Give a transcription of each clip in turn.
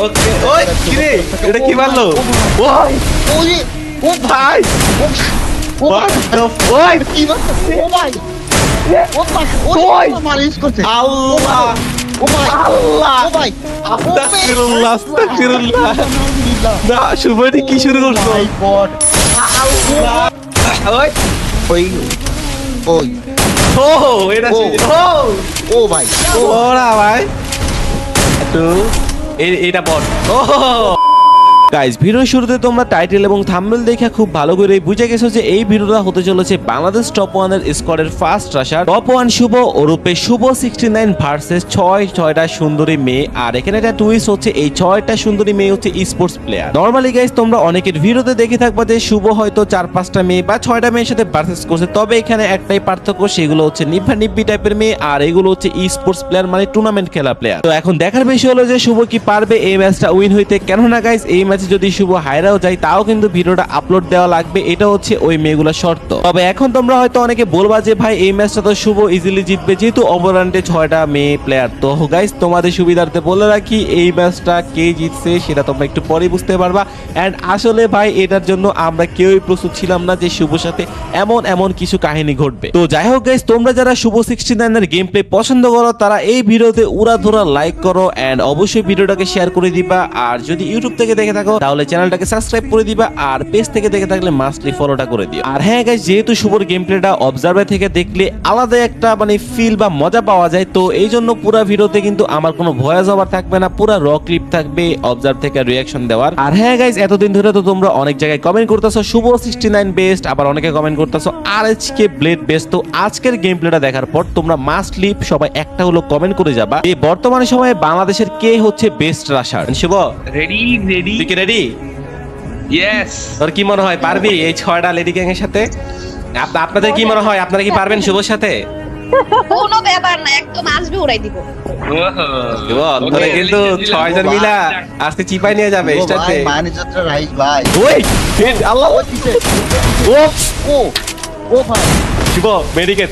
ওকে ওই কি রে এটা কি মারলো ওই ওই ও ভাই ও What the ওই কি মারছে ও ভাই ও ভাই ওই! ও মালিশ করছে আল্লাহ ও ভাই আল্লাহ ও ভাই আস্তাগফিরুল্লাহ আস্তাগফিরুল্লাহ না শুভটি কি শুরু করছো মাই গড ওই ওই ওই ও এটা ও। ও ও ভাই ও ওরা ভাই একটু এইটা বট ও গাইস ভিডিওর শুরুতে তোমরা টাইটেল এবং থাম্বনেল দেখে খুব ভালো করে বুঝে গেছো যে এই ভিডিওটা হতে চলেছে বাংলাদেশ টপ 1 এর স্কোয়াডের ফার্স্ট রাশার টপ 1 শুভ ওরূপে শুভ 69 ভার্সেস 6টা সুন্দরী মেয়ে। আর এখানে একটা টুইস্ট হচ্ছে এই 6টা সুন্দরী মেয়ে হচ্ছে স্পোর্টস প্লেয়ার। নরমালি গাইস তোমরা অনেকের ভিডিওতে দেখে থাকবা যে শুভ হয়তো 4-5টা মেয়ে বা 6টা মেয়ের সাথে ভার্সেস করছে, তবে এখানে একটাই পার্থক্য, সেগুলো হচ্ছে নিব্বি টাইপের মেয়ে আর এগুলো হচ্ছে স্পোর্টস প্লেয়ার মানে টুর্নামেন্ট খেলা প্লেয়ার। তো এখন দেখার বিষয় হলো যে শুভ কি পারবে এই ম্যাচটা উইন হইতে। কেননা গাইস এই ম্যাচে যদি শুভ হাইরাও যায় তাও কিন্তু ভিডিওটা আপলোড দেওয়া লাগবে, এটা হচ্ছে ওই মেয়েগুলোর শর্ত। তবে এখন তোমরা হয়তো অনেকে বলবা যে ভাই এই ম্যাচটা তো শুভ ইজিলি জিতবে যেহেতু ওভাররাউন্ডে 6টা মেয়ে প্লেয়ার। তো গাইস তোমাদের সুবিধার্থে বলে রাখি এই ম্যাচটা কে জিতছে সেটা তোমরা একটু পরে বুঝতে পারবা। এন্ড আসলে ভাই এটার জন্য আমরা কেউই প্রস্তুত ছিলাম না যে শুভর সাথে এমন কিছু কাহিনী ঘটবে। তো যাই হোক গাইস তোমরা যারা শুভ 69 এর গেম প্লে পছন্দ করো তারা এই ভিডিওতে উড়াধুরা লাইক করো এন্ড অবশ্যই ভিডিওটাকে শেয়ার করে দিবা। আর যদি ইউটিউব থেকে দেখে থাকো তাহলে চ্যানেলটাকে সাবস্ক্রাইব করে দিবা আর পেজ থেকে দেখে থাকলে মাস্টলি ফলোটা করে দিও। আর হ্যাঁ গাইস যেহেতু শুভর গেম প্লেটা অবজার্ভার থেকে দেখলে আলাদা একটা মানে ফিল বা মজা পাওয়া যায়, তো এই জন্য পুরো ভিডিওতে কিন্তু আমার কোনো ভয়েস ওভার থাকবে না, পুরো র ক্লিপ থাকবে অবজার্ভ থেকে রিঅ্যাকশন দেওয়ার। আর হ্যাঁ গাইস এতদিন ধরে তো তোমরা অনেক জায়গায় কমেন্ট করতেছো শুভ 69 বেস্ট, আবার অনেকে কমেন্ট করতেছো আরএচকে ব্লেড বেস্ট। তো আজকের গেম প্লেটা দেখার পর তোমরা মাস্টলি সবাই একটা হলো কমেন্ট করে যাবা এই বর্তমানে সময়ে বাংলাদেশের কে হচ্ছে বেস্ট রাশার। শুভ রেডি তুই কি রেডি? ইয়েস তোর কি মনে হয় পারবি এই 6টা লেডি গ্যাং এর সাথে? আপনাদের কি মনে হয় আপনারা কি পারবেন শুভর সাথে? কোনো ব্যাপার না, একদম আসবে উড়াই দিব। তোরা কিন্তু 6 জন মিলা আজকে চিপাই নিয়ে যাবে ও স্টার্টে। ভাই মানি যাত্রা রাইস ভাই ওই হিট আল্লাহ ও পিছে ও ও ও ভাই শুভ মেডিকেট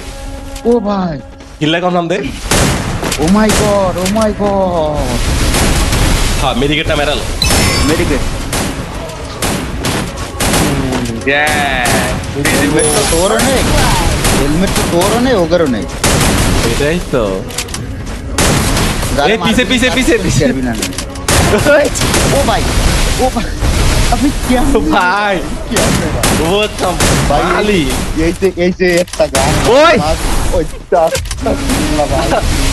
ও ভাই কিল্লা কোন নাম দে? ও মাই গড হ্যাঁ মেডিকেটটা মেরাল মেডিকেট হেলমেট তো তোরও নেই, হেলমেট তো তোরও নেই ওগেরও নেই। এটাই তো যারা এই পিছে, মারবে পিছে, তারা পিছে, তো পিছে। পারবি না। ও ভাই ও ভাই আপনি কি ভাই কি আছে ভাই? ও কাম ভাই আলি এই যে একটা গান ওই! ওই আস্তাগফিরুল্লাহ ভাই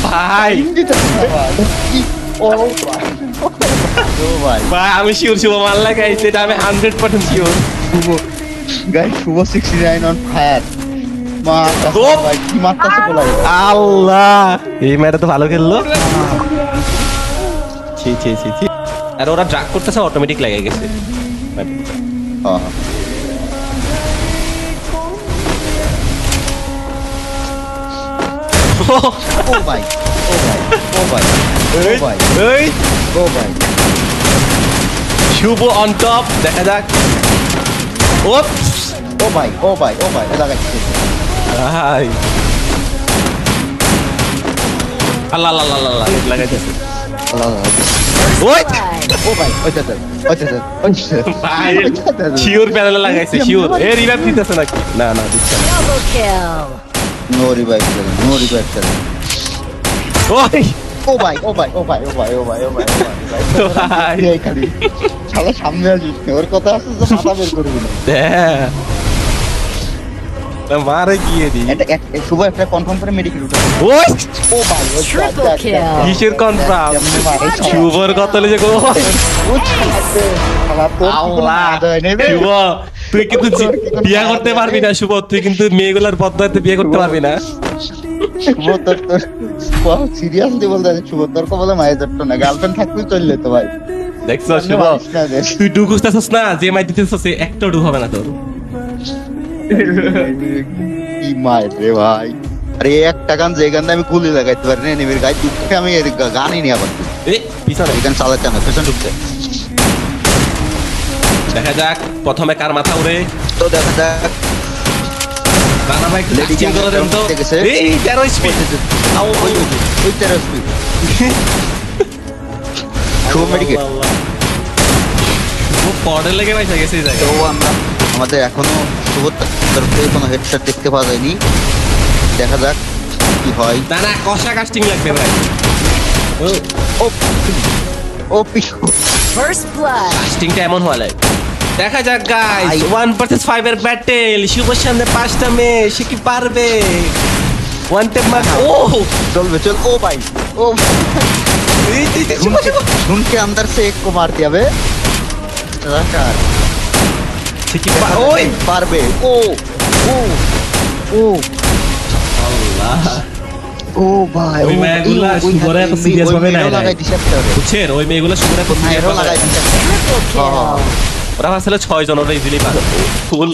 ভাই হিন্দিতে না ভাই ও ভাই ও ভাই ভাই আমি শিওর শুভ মাল্লা গাইছে এটা আমি 100% sure. Shubho guys Shubho 69 on fire মা ও! ভাই কি মারতাছে বলাই আল্লাহ এই ম্যাটা তো ভালো খেললো। ছি ছি ছি ছি আর ওরা ড্রাগ করতেছে অটোমেটিক লেগে গেছে। ও ভাই ও ভাই ও ভাই ও ভাই এই ও ভাই শুভ অন টপ দেখা যাক। ওপস ও ভাই ও ভাই ও ভাই লাগাইছে ভাই আল্লাহ আল্লাহ আল্লাহ আল্লাহ লাগাইতেছে। ওই ও ভাই ওইটা ভাই শিওর প্যানেলে লাগাইছে শিওর। এ রিভাইভ দিতেছে নাকি? না না দিচ্ছে না। Double kill. No revive no revive ওই ও ভাই ও ভাই ও ভাই ও ভাই ও ভাই ও ভাই ভাই এই খালি শালা সামনে আসিস না, ওর কথা আছে যে মাথা বের করবি না। হ্যাঁ মারে গিয়ে দি এটা শুভ একটা কনফার্ম করে মেডিকেল উঠে ওই ও ভাই ও Triple kill. কিসের কনফার্ম কেমনে মারে শুভর কতলে যে গো ও ছাড়তে শালা তোর কি কোনো আল্লাহ মাথা হয় নেবে শুভ তুই কিন্তু বিয়ে করতে পারবি না শুভ, তুই কিন্তু মেয়েগুলার বদলাতে বিয়ে করতে পারবি না। শুভ তোর সিরিয়াসলি বলতে আছে শুভ তোর কো বলে মায়ের জন্য না গার্লফ্রেন্ড থাকতে চললে তো ভাই দেখছো শুভ তুই ডু খুঁজতেছিস না যে মাই দিতেছিস একটা ডু হবে না তোর। কি মায়ের রে ভাই আরে একটা গান যে গান আমি গুলি লাগাইতে পারি না এনিমির গায়ে দুঃখে আমি এর গানই নিয়ে আবার এ পিছনে এই গান চালাতে না পেছন ঢুকতে দেখা যাক প্রথমে কার মাথা উড়ে। তো দেখা যাক রানা ভাই Lady চিন করে দেন তো। Gaga দেখেছে? এই 13 স্পিড ওই 13 স্পিড শুভ মেডিকেট। ও পড়ে লেগে বাইসা গেছে এই তো জায়গায়। আমরা আমাদের এখনো শুভর তরফ থেকে কোনো হেডশট দেখতে পাওয়া যায়নি, দেখা যাক কি হয়। না না কষা কাস্টিং লাগবে ভাই। ও ও ও পিছু First blood. কাস্টিংটা এমন হওয়া লাগে। দেখা যাক গাইস, ভাই। 1 vs 5 এর ব্যাটেল। শুভর সামনে 5টা মেয়ে, সে কি পারবে? ওয়ান টেপ মার। ও चल चल ओ भाई ओ सुन के अंदर से एक को मार दिया बे रकार সে কি ওই पारबे ओ ओ ओ আল্লাহ। ओ भाई ওই মেয়েগুলা শুভরে এত serious ভাবে নেয় নাই। লাগাই দিছে একটা বুঝছেন ওই মেয়েগুলো শুভরে খুব serious এরো ভাবে লাগাই নেয়। দিছে Triple kill. ওরা আসলে 6 জন, ওরা ইজিলি পারে ফুল।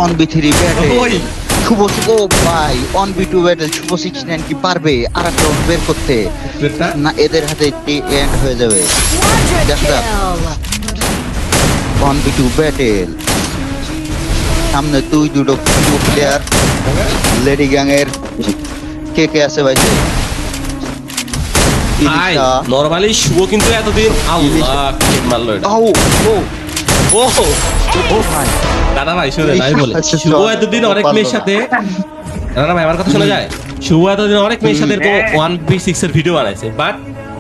1v3 ব্যাটে ওই শুভ ও ভাই 1v2 ব্যাটেল শুভ 69 কি পারবে আরেকটা রাউন্ড বের করতে না? এদের হাতে এন্ড হয়ে যাবে। Quadra Just that. kill. 1v2 battle, সামনে দুটো প্লেয়ার লেডি গ্যাং এর কে কে আছে ভাই? ভাই নরমালি শুভ কিন্তু এতদিন আল্লাহ কি মারলো এটা। ও ও ও ও ভাই দাদা ভাই শুনে নাই বলে আচ্ছা, শুভ চল, এতদিন অনেক পারলো মেয়ের না। সাথে, দাদা ভাই আমার কথা শোনা যায়, শুভ এতদিন অনেক মেয়ের সাথে এরকম 1v6 এর ভিডিও বানাইছে, বাট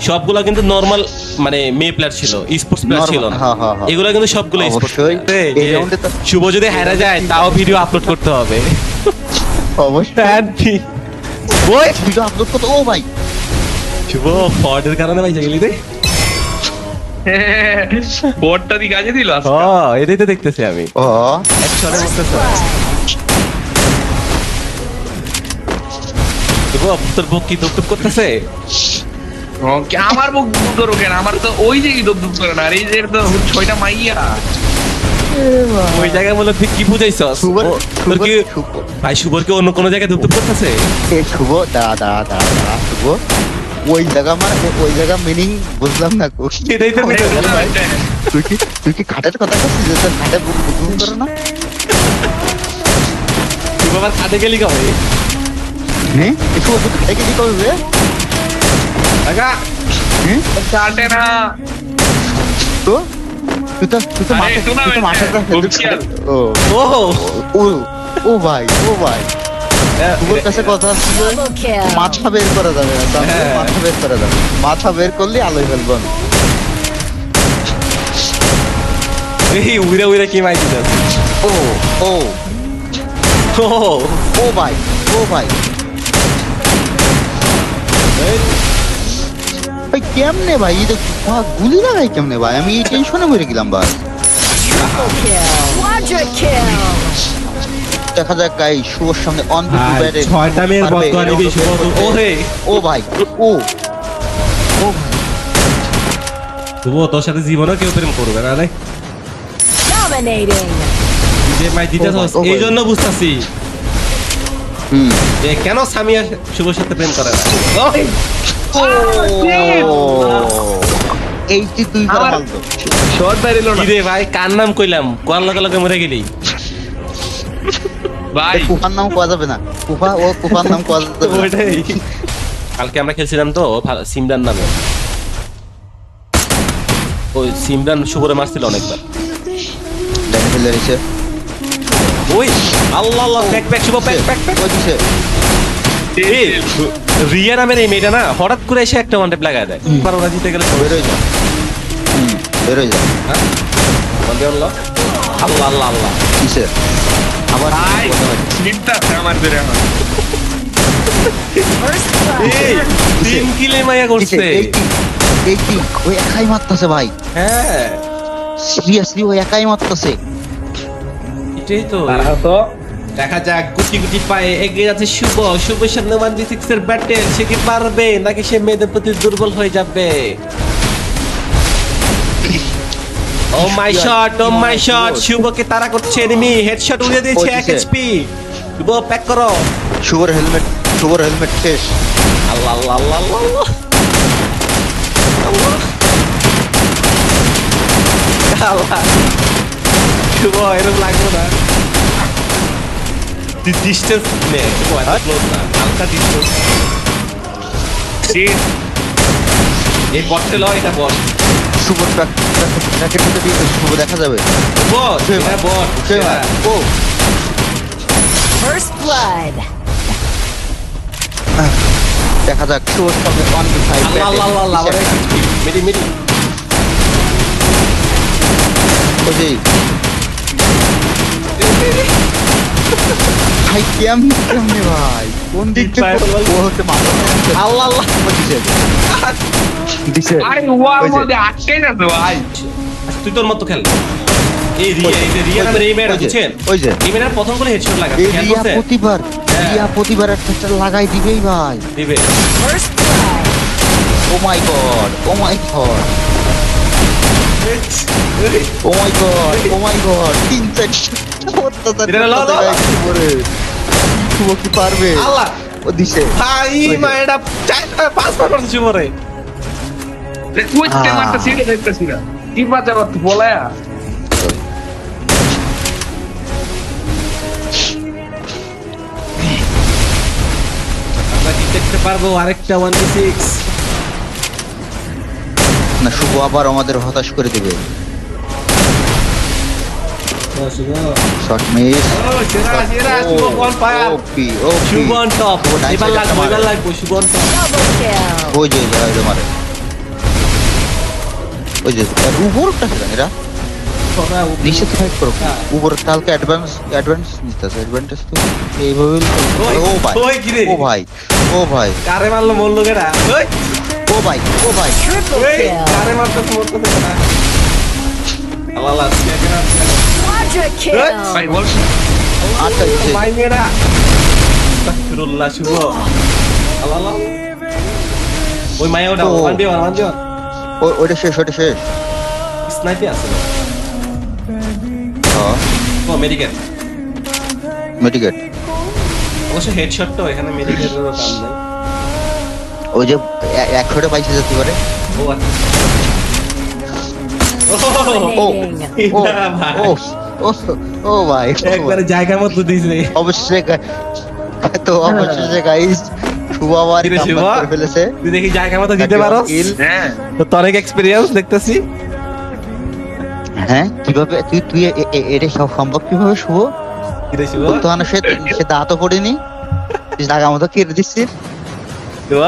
সবগুলা কিন্তু নরমাল মানে মেয়ে প্লেয়ার ছিল, স্পোর্টস প্লেয়ার Normal, ছিল না। হ্যাঁ, হ্যাঁ, হ্যাঁ। এগুলো কিন্তু সবগুলো স্পোর্টস অবশ্যই। এই রাউন্ডে তো শুভ যদি হারা যায় তাও ভিডিও আপলোড করতে হবে। অবশ্যই ওই ভিডিও আপলোড করতে। ও ভাই শুভ ফর্ডের কারণে ভাই গেলি রে। বোর্ডটা দিকে কাজে দিল আজকে। এটাই তো দেখতেছি আমি। ও একশনে First বলতেছে blood. শুভ তোর বুক কি দুপ করতেছে? আমার বুক দুপ ধরো কেন? আমার তো ওই যে দুপ দুপ করে না, আর এই যে তো 6টা মাইয়া। ওই জায়গায় বলে তুই কি বুঝাইছস? শুভর তোর কি শুভ ভাই শুভর কি অন্য কোনো জায়গায় দুপ করতেছে? শুভ দাদা দাদা শুভ ওই জায়গা মানে ওই জায়গা মিনিং বুঝলাম না কো। এটাই তো তুই কি খাটের কথা বলছিস যে তোর খাটে বুঝুন করে না? তুই বাবার খাটে গেলি কবে? হ্যাঁ একটু ওষুধ খাই কি করবে? আগা হ্যাঁ কাটে না। তো তুই তো আরে, মাঠে তুই তো tournament মাঠে এ, official। ও ও ও ও ভাই তোর কাছে কথা আছে যে Double kill. মাথা বের করা যাবে না, তাহলে হ্যাঁ। মাথা বের করা যাবে, মাথা বের করলে আলোয় ফেলবো আমি। এই উইরা উইরা কি মাই দিছস? ও ও ও ও ভাই ভাই কেমনে ভাই এটা গুলি লাগাই কেমনে ভাই? আমি এই টেনশনে মরে গেলাম ভাই। Triple kill. Quadra kill. দেখা যাক গাই শুভর সামনে অন ভাই ব্যাটে 6টা মেয়ের বদয়া নিবি শুভ তো। ও হে ও ভাই ও ও শুভ তোর সাথে জীবনে কেউ প্রেম করবে না রে। Dominating. যে মাই দিতেছস ও ভাই। এই জন্য বুঝতাছি হুম যে কেন সামিয়া শুভর সাথে প্রেম করে না। ওই এই যে তুই আমার- ফালতো শট বেরিল না কি রে ভাই কার নাম কইলাম? কোয়ার লগে লগে মরে গেলি। ভাই। কুফার নাম কোয়া যাবে না, কুফার নাম কোয়া যাবে না। ওইটাই। কালকে আমরা খেলছিলাম তো সিমরান নামে, ওই সিমরান শুভরে মারছিল অনেকবার। ডাইনে ফেলে দিছে ওই আল্লাহ আল্লাহ ব্যাক ব্যাক শুভ ব্যাক ব্যাক ব্যাক। ওই দিছে এই রিয়া নামের এই মেয়েটা না হঠাৎ করে এসে একটা ওয়ান টেপ লাগায় দেয়। আর ওরা জিতে গেলে বের হয়ে যা বের হয়ে যা হ্যাঁ বন্ধে আল্লাহ আল্লাহ আল্লাহ আল্লাহ দিছে আবার ভাই চিন্তা আছে আমার ধরে আমার। First blood. এই তিন কিলে মায়া দিছে করছে। এই কি ওই একাই মারতেছে ভাই, হ্যাঁ সিরিয়াসলি ওই একাই মারতেছে। এটাই তো। তো দেখা যাক গুটি গুটি পায়ে এগিয়ে যাচ্ছে শুভ। শুভের সামনে 1v6 এর ব্যাটেল, সে কি পারবে নাকি সে মেয়েদের প্রতি দুর্বল হয়ে যাবে? ও মাই শট, ও মাই শট, শুভকে তাড়া করছে এনিমি, হেডশট উড়িয়ে দিয়েছে ওই 1 দিছে। এইচপি। শুভ প্যাক করো। শুভর হেলমেট শেষ। আল্লাহ আল্লাহ আল্লাহ আল্লাহ আল্লাহ আল্লাহ। শুভ এরকম লাগলো না, ডিস্টেন্স নে ক্লোজ না, হালকা ডিস্টেন্স। ঠিক এই বটে ল, এটা বট। শুভ ট্র্যাকের মধ্যে দিয়ে শুভ দেখা যাবে। বট এটা বট ও First blood. দেখা যাক শুভ সঙ্গে 1v5 আল্লাহ আল্লাহ আল্লাহ আবার মিডি মিডি ওই ভাই কেমনে ভাই কোন দিক থেকে ও হচ্ছে মাথা আল্লাহ আল্লাহ দিছে আরে ওয়ার মধ্যে আটকে না তো ভাই। তুই তোর মতো খেল। এই রিয়া নামের এই মেয়েটা বুঝছেন, ওই যে এই মেয়েটার প্রথম করে হেডশট লাগা এই খেয়াল রিয়া করছেন? প্রতিবার একটা লাগাই দিবেই ভাই। দিবে First blood. ও মাই গড ও মাই গড ও মাই গড ও মাই গড 3-4 অত্যাচার এটা লাও, লাও। শুভ কি পারবে? আল্লাহ ও দিছে ভাই মেয়েটা 4-5 করছে শুভরে। তুই কে মারতেছিস রে দেখতেছিস না কি বাজা করতে বলায়া। আমরা কি দেখতে পারবো আরেকটা 1v6? না শুভ আবার আমাদের হতাশ করে দিবে। শট মিস শুভ বল fire, OP Shubho on top. এবার লাগবো Shubho on top. Double kill. ওই যে মারে ওই যে উপরটা ছিল এরা নিচে তো ফাইট করো উপর কালকে অ্যাডভান্স নিতেছে অ্যাডভান্টেজ তো এইভাবে ও ভাই ওই কি রে? ও ভাই ও ভাই কারে মারলো মন লোকেরা? ওই ও ভাই ও ভাই Triple ওই kill. কারে মারতে মরতে না। আল্লাহ আল্লাহ Quadra ভাই kill. বলছি আটটা দিচ্ছে ভাই মেয়েরা আস্তাগফিরুল্লাহ শুভ। আল্লাহ আল্লাহ ওই মায়া ওটা ও। 1v1 ওইটা শেষ স্নাইপে আছে হ্যাঁ ও মেডিকেল। মেডিকেট অবশ্য হেডশট তো এখানে মেডিকেলেরও কাম নাই। ওই যে 100টা পাইছে যেতে পারে ও আচ্ছা ও Dominating. ও এটা ভাই ও ও ও ভাই একবারে জায়গা মতো দিছে। অবশ্যই তো অবশ্যই গাইস শুভ আবার কিরে শুভ? কামব্যাক করে ফেলেছে তুই দেখি জায়গা মতো দিতে পারোস? কিল। হ্যাঁ তো তোর অনেক এক্সপেরিয়েন্স দেখতেছি। হ্যাঁ কিভাবে তুই এটা সব সম্ভব কিভাবে শুভ কিরে শুভ? তোর তো না সে দাঁতও পড়েনি তুই জায়গা মতো কেটে দিচ্ছিস শুভ?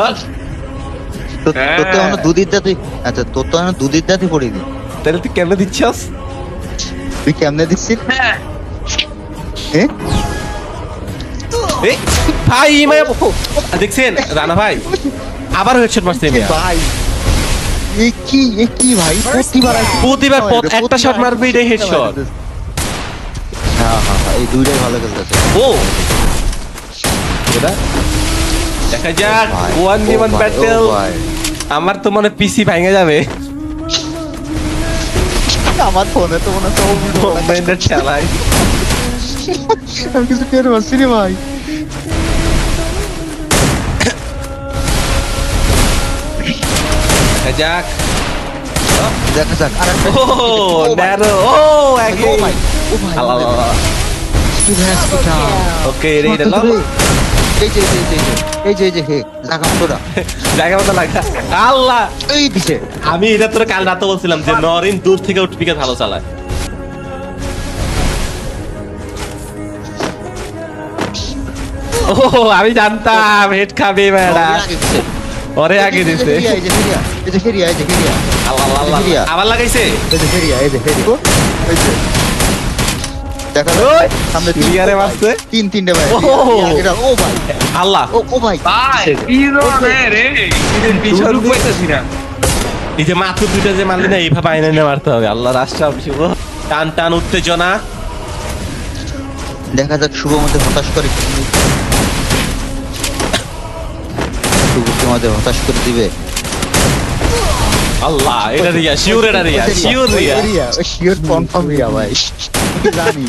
তোর তো এখনো দুধের দাঁতই আচ্ছা তোর তো এখনো দুধের দাঁতই পড়েনি তাহলে তুই কেমনে দিচ্ছস? তুই কেমনে দিচ্ছিস হ্যাঁ হ্যাঁ এই ভাই মায়া দেখছেন রানা ভাই আবার হেডশট মারছে মিয়া। ভাই এ কি ভাই প্রতিবার একটা শট মারবে এটাই হেডশট। হ্যাঁ এই দুইটাই ভালো খেলতেছে ও এটা দেখা যাক ভাই, 1v1 ও ভাই, ব্যাটল। ও ভাই। আমার তো মনে পিসি ভেঙে যাবে। আমার ফোনে তো মনে হচ্ছে মোমেন্টের চালাই আমি কিছু টের পাচ্ছি রে ভাই দেখা যাক। দেখা যাক আর ও ন্যারো ও আগে ও ভাই আল্লাহ আল্লাহ। কি ভ্যাস কোথা ওকে এটা নাও এই যে হে জায়গা তোরা জায়গা মতো লাগা। আল্লাহ এই দিছে আমি এটা তোর কাল রাতে বলছিলাম যে নরিন দূর থেকে উঠপিকে ভালো চালায়। ও আমি জানতাম হেড খাবে ম্যাডা ওরে আগে দিছে। এই যে হেরিয়া আল্লাহ আল্লাহ হেরিয়া। আবার লাগাইছে। এই যে দেখা যাক ওই, সামনে হেরিয়ারে মারছে। তিনটে ভাই ও। ও ভাই আল্লাহ ও ভাই ভাই কি ধরনের রে পিছন পিছন দিয়ে- পাইতেছি না এই যে মাত্র দুইটা যে মারলি না এইভাবে আইনে নিয়ে মারতে হবে। আল্লাহ রাষ্ট্র শুভ টান টান উত্তেজনা। দেখা যাক শুভ আমাদের হতাশ করে কি। শুভ কি আমাদের হতাশ করে দিবে আল্লাহ এটা রিয়া শিওর এটা Riya sure Riya sure confirm Riya ভাই জানি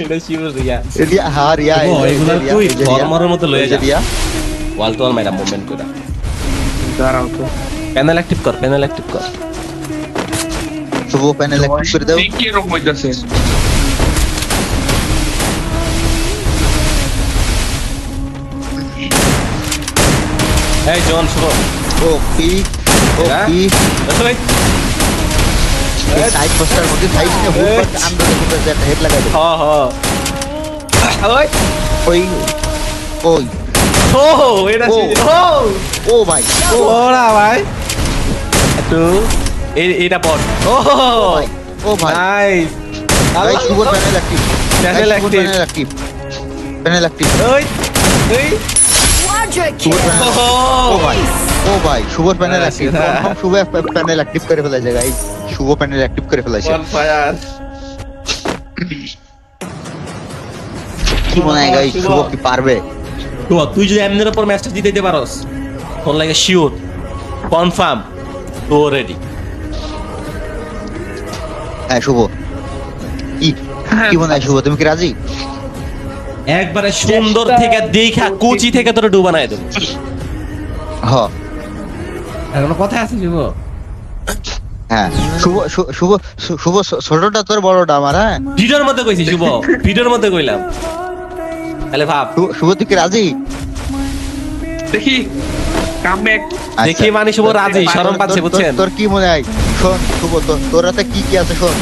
এটা শিওর রিয়া। রিয়া হ্যাঁ রিয়া ও, এগুলা তুই ফরমারের মতো লয়ে যা। রিয়া ওয়াল টু ওয়াল ম্যাডাম মুভমেন্ট করে দাঁড়াও তো প্যানেল অ্যাক্টিভ কর প্যানেল অ্যাক্টিভ কর। শুভ প্যানেল অ্যাক্টিভ করে দাও কি রকম হইতাছে এই জন শুভ ও পি ও হ্যাঁ? পি দেখো ভাই সাইড পোস্টার মধ্যে সাইড নিয়ে হুট করে আন্দাজে করে একটা হেড লাগাই দেবে। হ হ ওই ওই ওই ও এটা ও। ছিল ও ও ভাই ওরা ভাই একটু এইটা বট ও ভাই ও ভাই নাইস ভাই Shubho panel active Panel active. Panel active panel active ওই ওই Quadra শুভ kill. প্যানেল ও ভাই ও ভাই Shubho panel active Shubho panel active করে ফেলেছে গাইস শুভ প্যানেল অ্যাক্টিভ করে ফেলেছে অন ফায়ার কি মনে হয় গাইস শুভ কি পারবে তো তুই যদি এমনের উপর ম্যাচটা জিতে দিতে পারোস তোর লাগে শিওর কনফার্ম তো রেডি হ্যাঁ শুভ কি মনে হয় শুভ তুমি কি রাজি একবারে সুন্দর থেকে দেখা কোচি থেকে তোর ডুবানায় দেব হ এখনো কথা আছে যুব হ্যাঁ শুভ শুভ শুভ ছোটটা তোর বড়টা আমার হ্যাঁ ভিডিওর মধ্যে কইছি শুভ ভিডিওর মধ্যে কইলাম তাহলে ভাব শুভ তুই কি রাজি দেখি কাম ব্যাক দেখি মানে শুভ রাজি শরম পাচ্ছে বুঝছেন তোর কি মনে হয় শোন শুভ তোর হাতে কি কি আছে শোন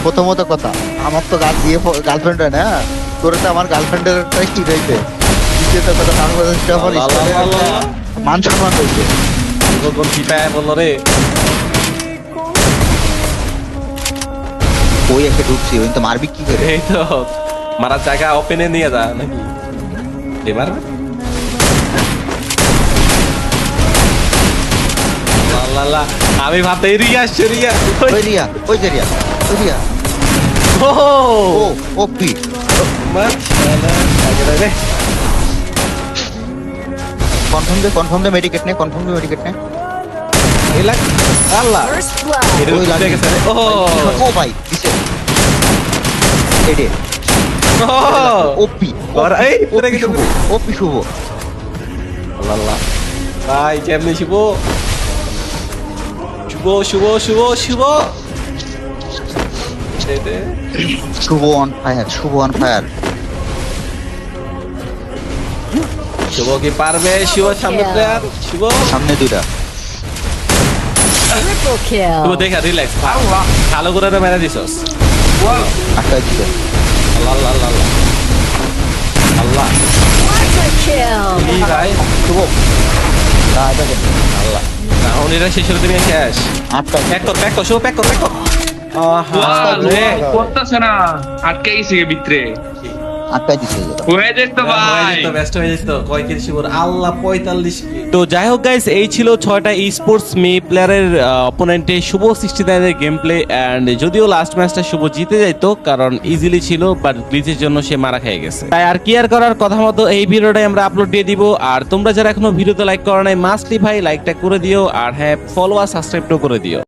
প্রথমত কথা আমার তো গার্লফ্রেন্ড হয় না তোর তো আমার গার্লফ্রেন্ডের কি রয়েছে দ্বিতীয়ত কথা বাংলাদেশটা আমার মান সম্মান রয়েছে কোন ফিফায় বললো রে ওই এসে ঢুকছি ওই তো মারবি কি করে এই তো মারার জায়গা ওপেনে নিয়ে যা নাকি এবার আমি ভাবতে রিয়া আসছে রিয়া ওই রিয়া ওই যে রিয়া ওই রিয়া ও ও ওপি কনফার্ম দে মেডিকেট নে আল্লাহ First blood. এটা ওই উঠে লাগে। গেছে রে। ও ভাই দিছে এডে ও ওপি আর এই উঠে গেছে শুভ ওপি শুভ আল্লাহ ভাই কেমনে শুভ শুভ শুভ শুভ শুভ দে দে শুভ অন ফায়ার শুভ কি পারবে শুভ সামনে প্লেয়ার শুভ সামনে দুইটা Triple শুভ kill. দেখা রিল্যাক্স ভালো করে তো মেরে দিছস আটকা দিছে আল্লাহ আল্লাহ আল্লাহ আল্লাহ Quadra kill. কি ভাই শুভ আল্লাহ না উনিরা শেষ করে তুমি শেষ আটকা প্যাক কর শুভ প্যাক কর আহা রে করতেছে না আটকে গেছে ভিতরে আটকা দিছে হয়ে যেত ভাই ব্যস্ত হয়ে যেত কয় কিল শিবর আল্লাহ 45 কিল তো যাই হোক গাইস এই ছিল 6টা ই স্পোর্টস মে প্লেয়ারের অপোনেন্টে শুভ 69 এর গেম প্লে এন্ড যদিও লাস্ট ম্যাচটা শুভ জিতে যাইতো কারণ ইজিলি ছিল বাট গ্লিচের জন্য সে মারা খেয়ে গেছে তাই আর কি আর করার কথা মতো এই ভিডিওটাই আমরা আপলোড দিয়ে দিব আর তোমরা যারা এখনো ভিডিওতে লাইক করো নাই মাস্টলি ভাই লাইকটা করে দিও আর হ্যাঁ ফলো আর সাবস্ক্রাইবটাও করে দিও